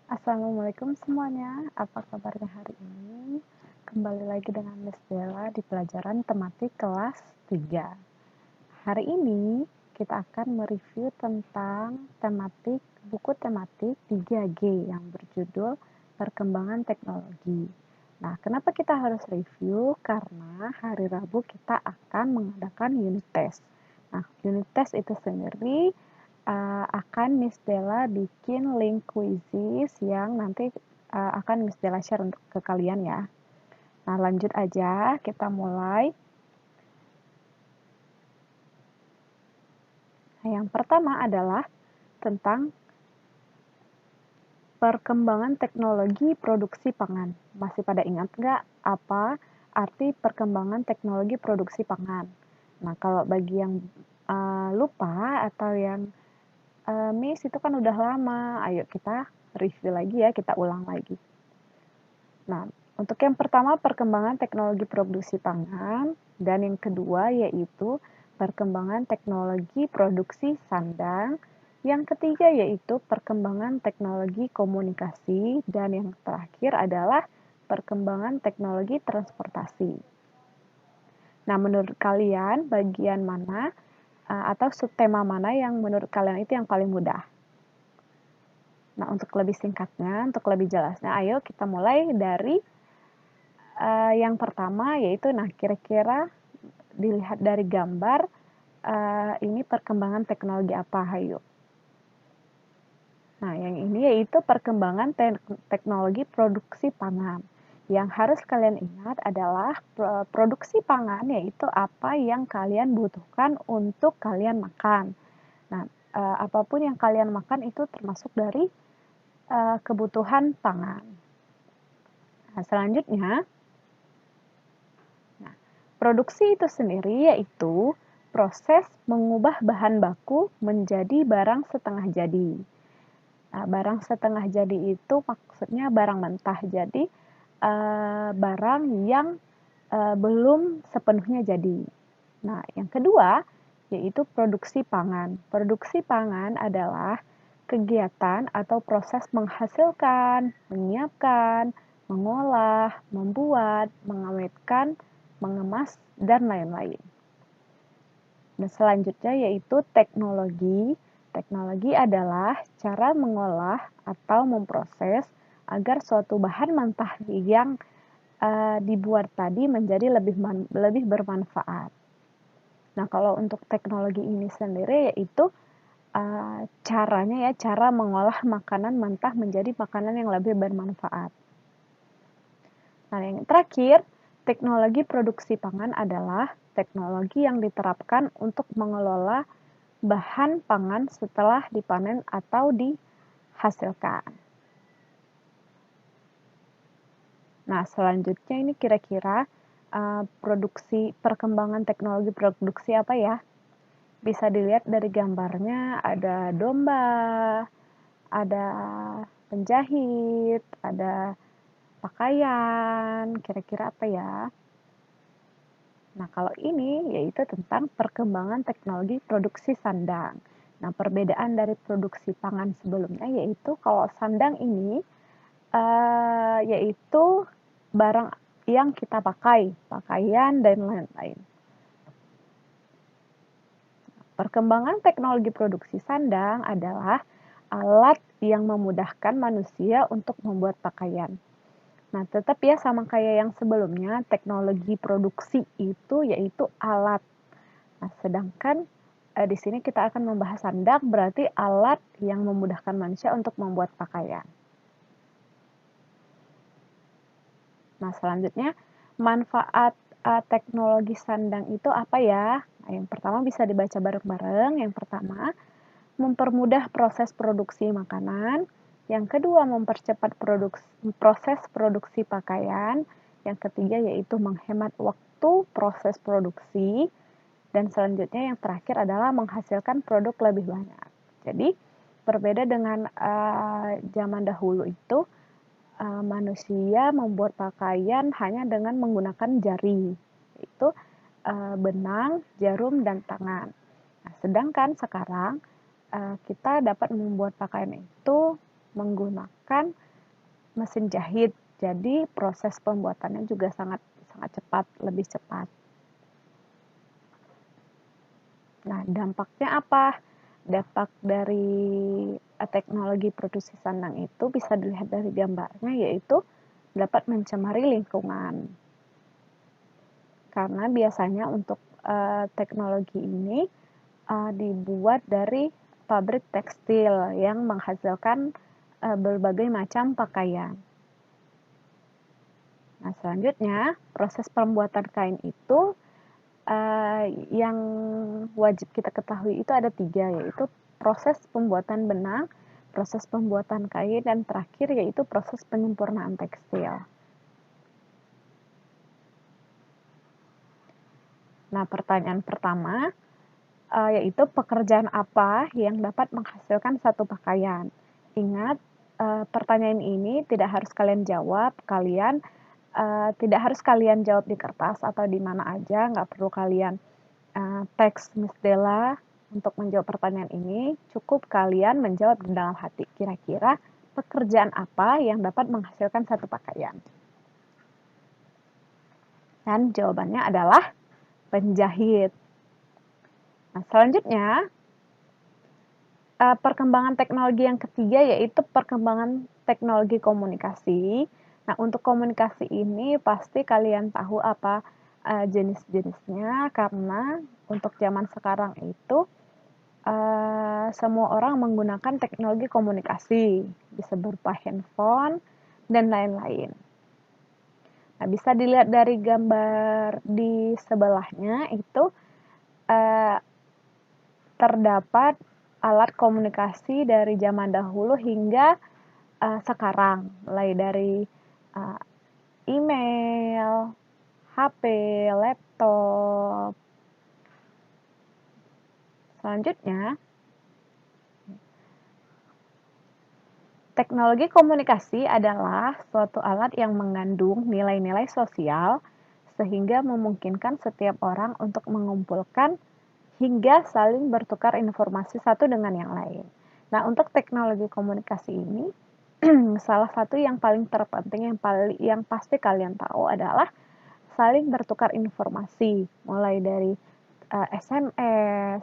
Assalamualaikum semuanya, apa kabarnya hari ini? Kembali lagi dengan Miss Bella di pelajaran tematik kelas 3. Hari ini kita akan mereview tentang buku tematik 3G yang berjudul Perkembangan Teknologi. Nah, kenapa kita harus review? Karena hari Rabu kita akan mengadakan unit test. Nah, unit test itu sendiri akan Miss Bella bikin link quizzes yang nanti akan Miss Bella share untuk ke kalian ya. Nah, lanjut aja, kita mulai. Nah, yang pertama adalah tentang perkembangan teknologi produksi pangan. Masih pada ingat nggak apa arti perkembangan teknologi produksi pangan? Nah, kalau bagi yang lupa atau yang Miss itu kan udah lama, ayo kita review lagi ya, kita ulang lagi. Nah, untuk yang pertama perkembangan teknologi produksi pangan, dan yang kedua yaitu perkembangan teknologi produksi sandang, yang ketiga yaitu perkembangan teknologi komunikasi, dan yang terakhir adalah perkembangan teknologi transportasi. Nah, menurut kalian bagian mana atau subtema mana yang menurut kalian itu yang paling mudah? Nah, untuk lebih singkatnya, untuk lebih jelasnya, ayo kita mulai dari yang pertama yaitu, nah kira-kira dilihat dari gambar, ini perkembangan teknologi apa, hayo? Nah, yang ini yaitu perkembangan teknologi produksi pangan. Yang harus kalian ingat adalah produksi pangan yaitu apa yang kalian butuhkan untuk kalian makan. Nah, apapun yang kalian makan itu termasuk dari kebutuhan pangan. Nah, selanjutnya, produksi itu sendiri yaitu proses mengubah bahan baku menjadi barang setengah jadi. Nah, barang setengah jadi itu maksudnya barang mentah. Jadi, barang yang belum sepenuhnya jadi. Nah, yang kedua yaitu produksi pangan. Produksi pangan adalah kegiatan atau proses menghasilkan, menyiapkan, mengolah, membuat, mengawetkan, mengemas, dan lain-lain. Nah, selanjutnya yaitu teknologi. Teknologi adalah cara mengolah atau memproses agar suatu bahan mentah yang dibuat tadi menjadi lebih bermanfaat. Nah, kalau untuk teknologi ini sendiri yaitu caranya ya, cara mengolah makanan mentah menjadi makanan yang lebih bermanfaat. Nah, yang terakhir, teknologi produksi pangan adalah teknologi yang diterapkan untuk mengelola bahan pangan setelah dipanen atau dihasilkan. Nah, selanjutnya ini kira-kira perkembangan teknologi produksi apa ya? Bisa dilihat dari gambarnya, ada domba, ada penjahit, ada pakaian, kira-kira apa ya? Nah, kalau ini yaitu tentang perkembangan teknologi produksi sandang. Nah, perbedaan dari produksi pangan sebelumnya yaitu kalau sandang ini yaitu barang yang kita pakai, pakaian dan lain-lain. Perkembangan teknologi produksi sandang adalah alat yang memudahkan manusia untuk membuat pakaian. Nah, tetap ya sama kayak yang sebelumnya, teknologi produksi itu yaitu alat. Nah, sedangkan di sini kita akan membahas sandang, berarti alat yang memudahkan manusia untuk membuat pakaian. Nah, selanjutnya, manfaat teknologi sandang itu apa ya? Nah, yang pertama bisa dibaca bareng-bareng. Yang pertama, mempermudah proses produksi makanan. Yang kedua, mempercepat proses produksi pakaian. Yang ketiga, yaitu menghemat waktu proses produksi. Dan selanjutnya yang terakhir adalah menghasilkan produk lebih banyak. Jadi, berbeda dengan zaman dahulu itu, manusia membuat pakaian hanya dengan menggunakan jari, yaitu benang, jarum, dan tangan. Nah, sedangkan sekarang kita dapat membuat pakaian itu menggunakan mesin jahit. Jadi proses pembuatannya juga sangat cepat, lebih cepat. Nah, dampaknya apa? Dampak dari teknologi produksi sandang itu bisa dilihat dari gambarnya, yaitu dapat mencemari lingkungan. Karena biasanya untuk teknologi ini dibuat dari pabrik tekstil yang menghasilkan berbagai macam pakaian. Nah, selanjutnya proses pembuatan kain itu yang wajib kita ketahui itu ada 3, yaitu proses pembuatan benang, proses pembuatan kain, dan terakhir yaitu proses penyempurnaan tekstil. Nah, pertanyaan pertama yaitu pekerjaan apa yang dapat menghasilkan satu pakaian? Ingat, pertanyaan ini tidak harus kalian jawab, tidak harus kalian jawab di kertas atau di mana aja, nggak perlu kalian teks Miss Della untuk menjawab pertanyaan ini, cukup kalian menjawab di dalam hati. Kira-kira pekerjaan apa yang dapat menghasilkan satu pakaian? Dan jawabannya adalah penjahit. Nah, selanjutnya, perkembangan teknologi yang ketiga yaitu perkembangan teknologi komunikasi. Nah, untuk komunikasi ini pasti kalian tahu apa jenis-jenisnya, karena untuk zaman sekarang itu semua orang menggunakan teknologi komunikasi, bisa berupa handphone dan lain-lain. Nah, bisa dilihat dari gambar di sebelahnya itu terdapat alat komunikasi dari zaman dahulu hingga sekarang, mulai dari email, HP, laptop. Selanjutnya, teknologi komunikasi adalah suatu alat yang mengandung nilai-nilai sosial sehingga memungkinkan setiap orang untuk mengumpulkan hingga saling bertukar informasi satu dengan yang lain. Nah, untuk teknologi komunikasi ini, salah satu yang paling terpenting yang pasti kalian tahu adalah saling bertukar informasi, mulai dari SMS,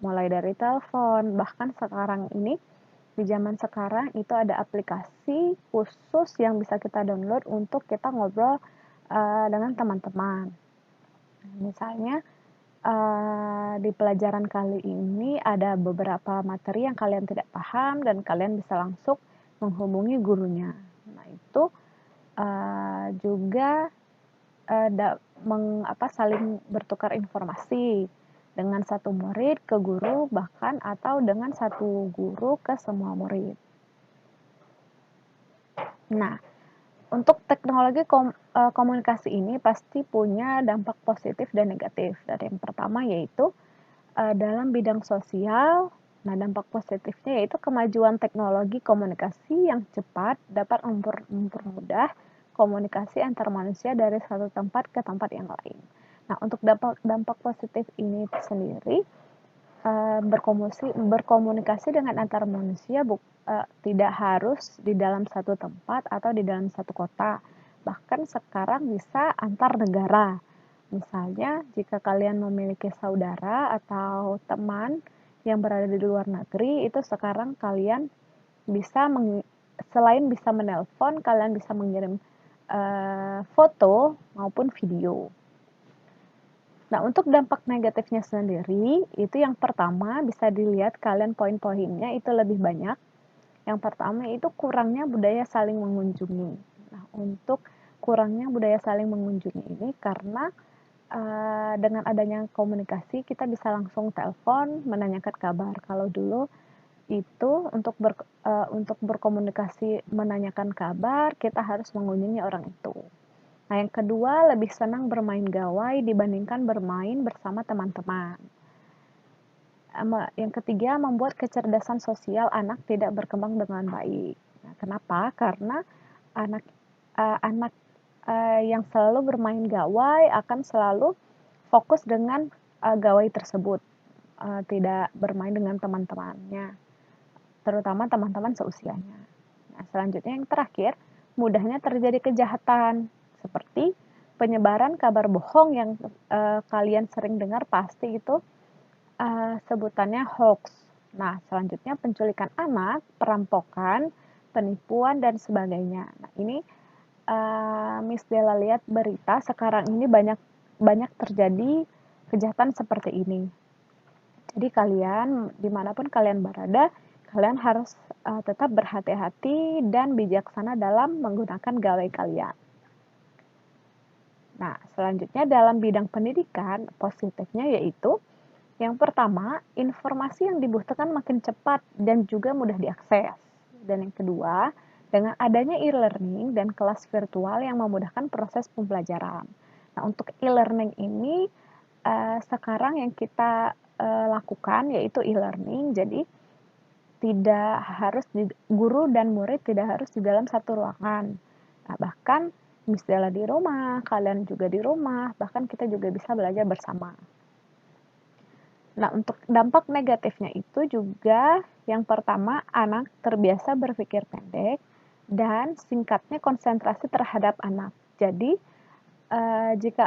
mulai dari telepon, bahkan sekarang ini di zaman sekarang itu ada aplikasi khusus yang bisa kita download untuk kita ngobrol dengan teman-teman. Misalnya di pelajaran kali ini ada beberapa materi yang kalian tidak paham dan kalian bisa langsung menghubungi gurunya. Nah, itu juga saling bertukar informasi dengan satu murid ke guru, bahkan atau dengan satu guru ke semua murid. Nah, untuk teknologi komunikasi ini pasti punya dampak positif dan negatif. Dan yang pertama yaitu dalam bidang sosial, nah dampak positifnya yaitu kemajuan teknologi komunikasi yang cepat dapat mempermudah komunikasi antar manusia dari satu tempat ke tempat yang lain. Nah, untuk dampak positif ini sendiri, berkomunikasi dengan antar manusia tidak harus di dalam satu tempat atau di dalam satu kota. Bahkan sekarang bisa antar negara. Misalnya, jika kalian memiliki saudara atau teman yang berada di luar negeri, itu sekarang kalian bisa selain bisa menelpon, kalian bisa mengirim foto maupun video. Nah, untuk dampak negatifnya sendiri, itu yang pertama bisa dilihat kalian poin-poinnya itu lebih banyak. Yang pertama itu kurangnya budaya saling mengunjungi. Nah, untuk kurangnya budaya saling mengunjungi ini karena dengan adanya komunikasi kita bisa langsung telepon menanyakan kabar. Kalau dulu itu untuk berkomunikasi menanyakan kabar kita harus mengunjungi orang itu. Nah, yang kedua, lebih senang bermain gawai dibandingkan bermain bersama teman-teman. Yang ketiga, membuat kecerdasan sosial anak tidak berkembang dengan baik. Nah, kenapa? Karena anak yang selalu bermain gawai akan selalu fokus dengan gawai tersebut, tidak bermain dengan teman-temannya, terutama teman-teman seusianya. Nah, selanjutnya yang terakhir, mudahnya terjadi kejahatan seperti penyebaran kabar bohong yang kalian sering dengar pasti itu sebutannya hoax. Nah, selanjutnya penculikan anak, perampokan, penipuan dan sebagainya. Nah, ini Miss Della lihat berita sekarang ini banyak banyak terjadi kejahatan seperti ini. Jadi kalian dimanapun kalian berada, kalian harus tetap berhati-hati dan bijaksana dalam menggunakan gawai kalian. Nah, selanjutnya dalam bidang pendidikan, positifnya yaitu yang pertama, informasi yang dibutuhkan makin cepat dan juga mudah diakses. Dan yang kedua, dengan adanya e-learning dan kelas virtual yang memudahkan proses pembelajaran. Nah, untuk e-learning ini sekarang yang kita lakukan yaitu e-learning. Jadi tidak harus guru dan murid tidak harus di dalam satu ruangan. Nah, bahkan misalnya di rumah, kalian juga di rumah, bahkan kita juga bisa belajar bersama. Nah, untuk dampak negatifnya itu juga yang pertama, anak terbiasa berpikir pendek dan singkatnya konsentrasi terhadap anak. Jadi, jika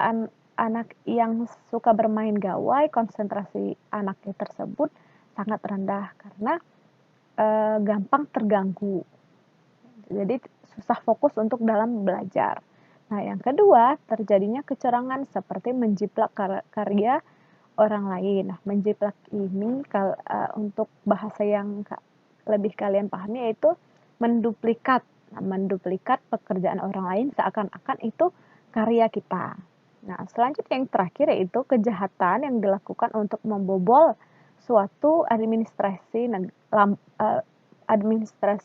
anak yang suka bermain gawai, konsentrasi anaknya tersebut sangat rendah karena gampang terganggu. Jadi, susah fokus untuk dalam belajar. Nah, yang kedua, terjadinya kecurangan seperti menjiplak karya orang lain. Nah, menjiplak ini untuk bahasa yang lebih kalian pahami yaitu menduplikat. Nah, menduplikat pekerjaan orang lain seakan-akan itu karya kita. Nah, selanjutnya yang terakhir yaitu kejahatan yang dilakukan untuk membobol suatu administrasi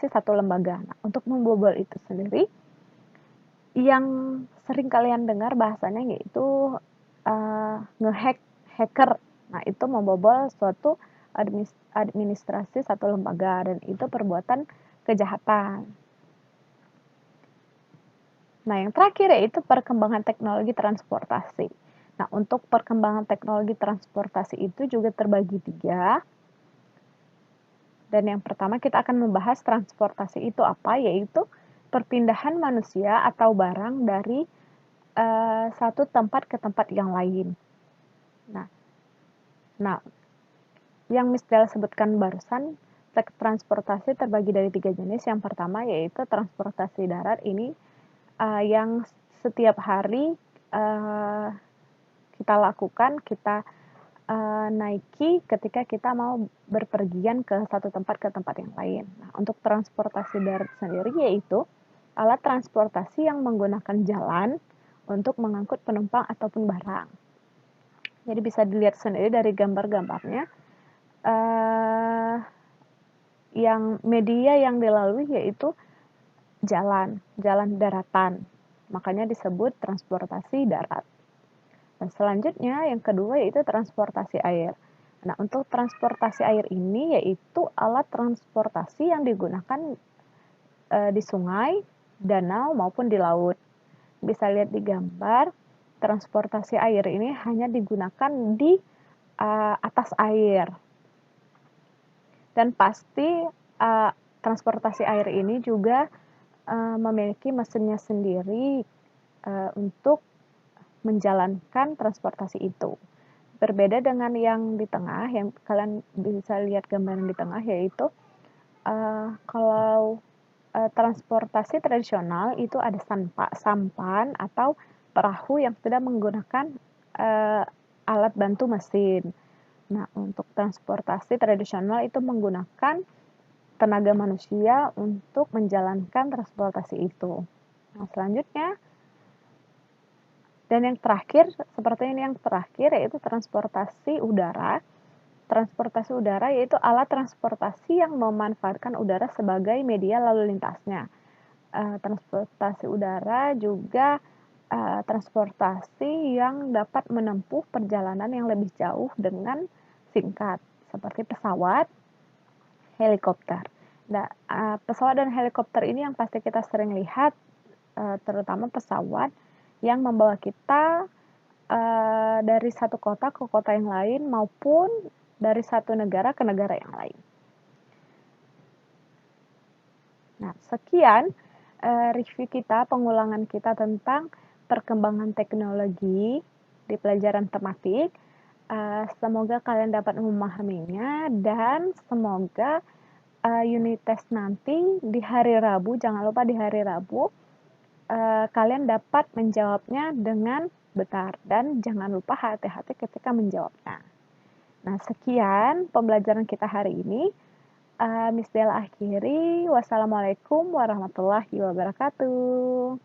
satu lembaga. Nah, untuk membobol itu sendiri, yang sering kalian dengar bahasanya yaitu ngehack hacker. Nah, itu membobol suatu administrasi satu lembaga dan itu perbuatan kejahatan. Nah, yang terakhir yaitu perkembangan teknologi transportasi. Nah, untuk perkembangan teknologi transportasi itu juga terbagi 3. Dan yang pertama kita akan membahas transportasi itu apa, yaitu perpindahan manusia atau barang dari satu tempat ke tempat yang lain. Nah, yang Miss Del sebutkan barusan, transportasi terbagi dari 3 jenis. Yang pertama yaitu transportasi darat ini yang setiap hari kita lakukan, kita naiki ketika kita mau berpergian ke satu tempat ke tempat yang lain. Nah, untuk transportasi darat sendiri yaitu alat transportasi yang menggunakan jalan untuk mengangkut penumpang ataupun barang. Jadi bisa dilihat sendiri dari gambar-gambarnya. Yang media yang dilalui yaitu jalan daratan. Makanya disebut transportasi darat. Dan selanjutnya yang kedua yaitu transportasi air. Nah, untuk transportasi air ini yaitu alat transportasi yang digunakan di sungai, danau maupun di laut. Bisa lihat di gambar, transportasi air ini hanya digunakan di atas air. Dan pasti transportasi air ini juga memiliki mesinnya sendiri untuk menjalankan transportasi itu. Berbeda dengan yang di tengah, yang kalian bisa lihat gambar yang di tengah, yaitu kalau transportasi tradisional itu ada sampan atau perahu yang sudah menggunakan alat bantu mesin. Nah, untuk transportasi tradisional itu menggunakan tenaga manusia untuk menjalankan transportasi itu. Nah, selanjutnya, dan yang terakhir, seperti ini yang terakhir, yaitu transportasi udara. Transportasi udara yaitu alat transportasi yang memanfaatkan udara sebagai media lalu lintasnya. Transportasi udara juga transportasi yang dapat menempuh perjalanan yang lebih jauh dengan singkat, seperti pesawat, helikopter. Nah, pesawat dan helikopter ini yang pasti kita sering lihat, terutama pesawat yang membawa kita dari satu kota ke kota yang lain maupun dari satu negara ke negara yang lain. Nah, sekian review kita, pengulangan kita tentang perkembangan teknologi di pelajaran tematik. Semoga kalian dapat memahaminya dan semoga unit test nanti di hari Rabu, jangan lupa di hari Rabu, kalian dapat menjawabnya dengan benar dan jangan lupa hati-hati ketika menjawabnya. Nah, sekian pembelajaran kita hari ini. Miss Della akhiri. Wassalamualaikum warahmatullahi wabarakatuh.